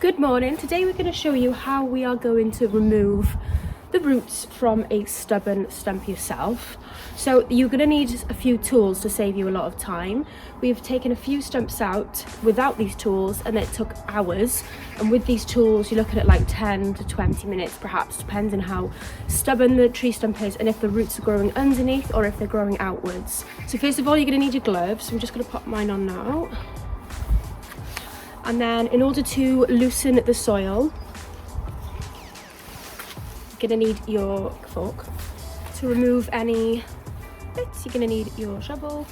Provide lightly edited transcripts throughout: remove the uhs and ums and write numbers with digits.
Good morning. Today we're going to show you how we are going to remove the roots from a stubborn stump yourself. So you're going to need a few tools to save you a lot of time. We've taken a few stumps out without these tools and it took hours, and with these tools you're looking at like 10 to 20 minutes perhaps, depending how stubborn the tree stump is and if the roots are growing underneath or if they're growing outwards. So first of all you're going to need your gloves. I'm just going to pop mine on now. And then in order to loosen the soil, you're going to need your fork. To remove any bits, you're going to need your shovel.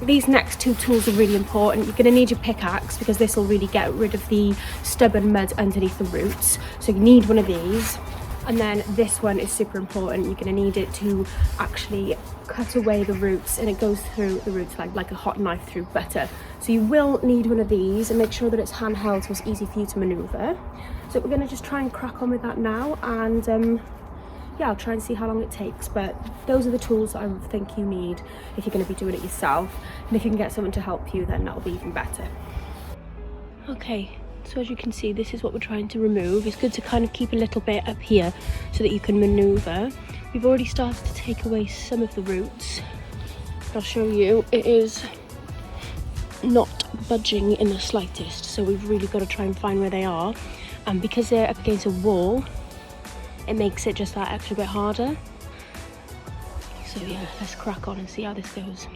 These next two tools are really important. You're going to need your pickaxe because this will really get rid of the stubborn mud underneath the roots. So you need one of these. And then this one is super important. You're going to need it to actually cut away the roots, and it goes through the roots like a hot knife through butter. So you will need one of these, and make sure that it's handheld so it's easy for you to maneuver. So we're going to just try and crack on with that now, and yeah, I'll try and see how long it takes. But those are the tools that I think you need if you're going to be doing it yourself, and if you can get someone to help you, then that'll be even better. Okay. So as you can see, this is what we're trying to remove. It's good to kind of keep a little bit up here so that you can maneuver. We've already started to take away some of the roots. I'll show you, it is not budging in the slightest. So we've really got to try and find where they are. And because they're up against a wall, it makes it just that extra bit harder. So yeah, let's crack on and see how this goes.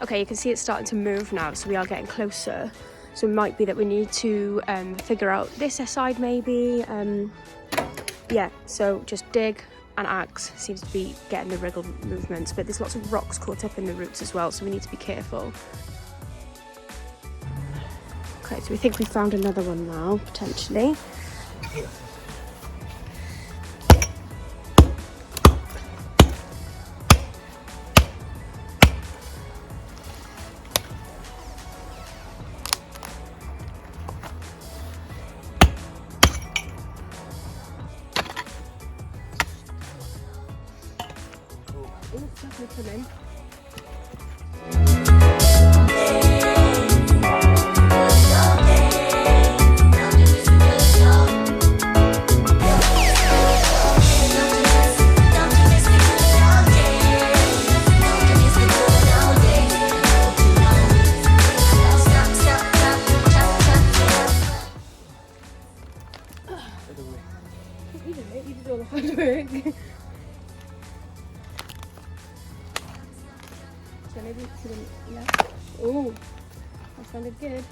Okay, you can see it's starting to move now, so we are getting closer. So it might be that we need to figure out this side maybe. Yeah, so just dig and axe seems to be getting the wriggle movements, but there's lots of rocks caught up in the roots as well, so we need to be careful. Okay, so we think we found another one now, potentially. It's definitely coming. You did all the hard work. So maybe to the left. Oh, that sounded good.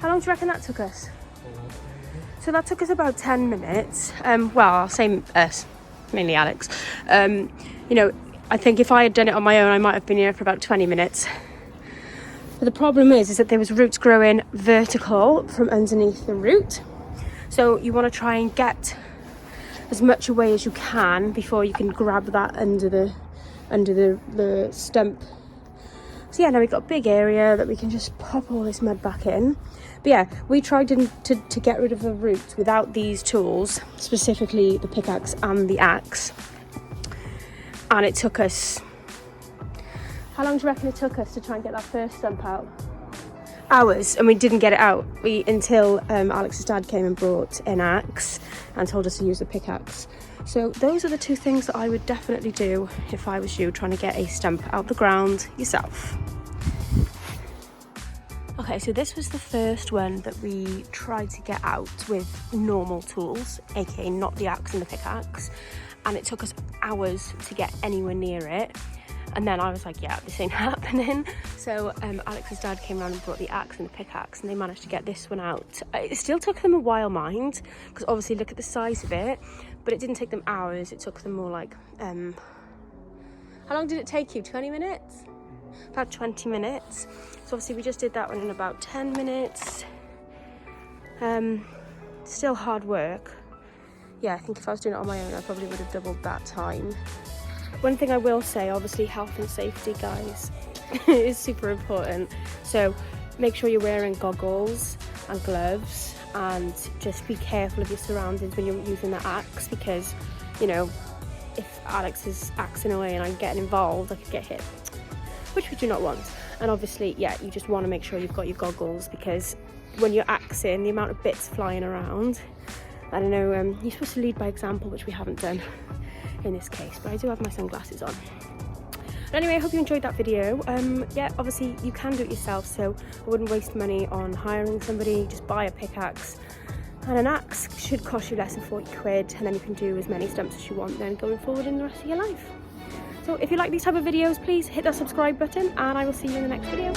How long do you reckon that took us? So that took us about 10 minutes. Well, I'll say us, mainly Alex. You know, I think if I had done it on my own, I might have been here for about 20 minutes. But the problem is that there was roots growing vertical from underneath the root. So you want to try and get as much away as you can before you can grab that under the stump. So yeah, now we've got a big area that we can just pop all this mud back in. But yeah, we tried to get rid of the roots without these tools, specifically the pickaxe and the axe. And it took us... How long do you reckon it took us to try and get that first stump out? Hours, and we didn't get it out until Alex's dad came and brought an axe and told us to use the pickaxe. So those are the two things that I would definitely do if I was you trying to get a stump out the ground yourself. Okay, so this was the first one that we tried to get out with normal tools, aka not the axe and the pickaxe, and it took us hours to get anywhere near it. And then I was like, yeah, this ain't happening. So Alex's dad came around and brought the axe and the pickaxe, and they managed to get this one out. It still took them a while, mind, because obviously look at the size of it, but it didn't take them hours. It took them more like, how long did it take you? 20 minutes? About 20 minutes. So obviously we just did that one in about 10 minutes. Still hard work. Yeah, I think if I was doing it on my own, I probably would have doubled that time. One thing I will say, obviously health and safety, guys, is super important. So make sure you're wearing goggles and gloves, and just be careful of your surroundings when you're using the axe, because, you know, if Alex is axing away and I'm getting involved, I could get hit, which we do not want. And obviously, yeah, you just want to make sure you've got your goggles, because when you're axing, the amount of bits flying around, I don't know, you're supposed to lead by example, which we haven't done in this case, but I do have my sunglasses on. But anyway, I hope you enjoyed that video. Yeah, obviously you can do it yourself, so I wouldn't waste money on hiring somebody. Just buy a pickaxe, and an axe should cost you less than 40 quid, and then you can do as many stumps as you want then going forward in the rest of your life. So if you like these type of videos, please hit that subscribe button, and I will see you in the next video.